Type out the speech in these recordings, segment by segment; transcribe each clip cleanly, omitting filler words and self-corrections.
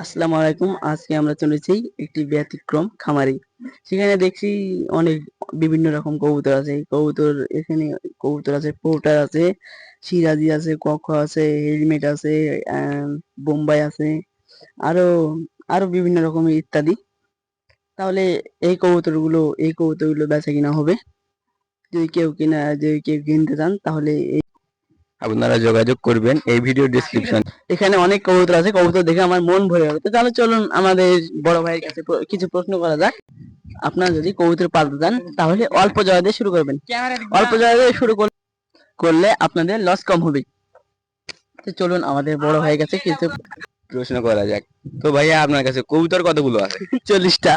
আসসালামু আলাইকুম। আজকে আমরা চলেছি একটি ব্যতিক্রম খামারে। সেখানে দেখছি অনেক বিভিন্ন রকম কবুতর আছে। এখানে কবুতর আছে, পোর্টার আছে, সিরাজি আছে, কক আছে, হেলমেট আছে, বোম্বাই আছে, আরো আরো বিভিন্ন রকমের ইত্যাদি। তাহলে এই কবুতরগুলো বেচা কিনা হবে। যদি কেউ কিনতে চান তাহলে আপনারা যোগাযোগ করবেন এই ভিডিও ডেসক্রিপশন। এখানে অনেক কবুতর আছে। কবুতর দেখে আমার মন ভরে গেল। তো তাহলে চলুন আমাদের বড় ভাইয়ের কাছে কিছু প্রশ্ন করা যাক। আপনারা যদি কবুতর পালতে চান তাহলে অল্প জায়গা দিয়ে শুরু করবেন। অল্প জায়গা দিয়ে করলে আপনাদের লস কম হবে। তো চলুন আমাদের বড় ভাইয়ের কাছে কিছু প্রশ্ন করা যাক। তো ভাইয়া আপনার কাছে কবুতর কতগুলো আছে? 40টা।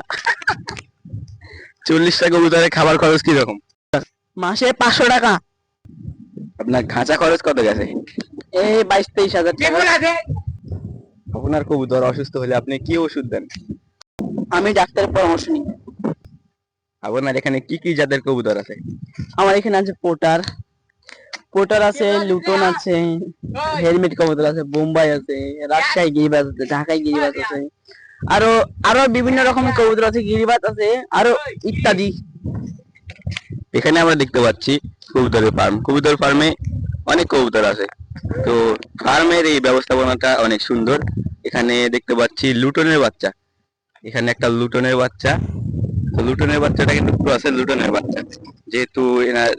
40টা কবুতরের খাবার খরচ কি রকম? মাসে 500 টাকা। আপনার খাঁচা খরচ কত গেছে? এই 22-23 হাজার টাকা। আপনার কবুতর অসুস্থ হলে আপনি কি ওষুধ দেন? আমি ডাক্তারের পরামর্শ নিই। আপনার এখানে কি কি জাতের কবুতর আছে? আমার এখানে আছে পোটার আছে, লুটন আছে, হেলমেট কবুতর আছে, বোম্বাই আছে, রাজশাহী গিরিবাজ আছে, ঢাকায় গিরিবাজ আছে, আরো আরো বিভিন্ন রকমের কবুতর আছে, গিরিবাজ আছে, আরো ইত্যাদি। এখানে আমরা দেখতে পাচ্ছি কবুতরের ফার্ম। কবুতর ফার্মে অনেক কবুতর আছে। তো ফার্মের এই ব্যবস্থাপনাটা অনেক সুন্দর। এখানে দেখতে পাচ্ছি লুটনের বাচ্চা। এখানে একটা লুটনের বাচ্চা। তো লুটনের বাচ্চাটা কিন্তু ক্রসের লুটনের বাচ্চা, যেহেতু এনার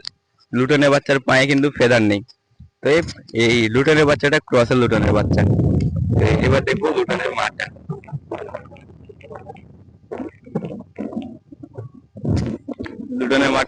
লুটনের বাচ্চার পায়ে কিন্তু ফেদার নেই। তো এই লুটনের বাচ্চাটা ক্রসের লুটনের বাচ্চা। তো এবার দেখবো লুটনের মাটা। লুটনের মাঠ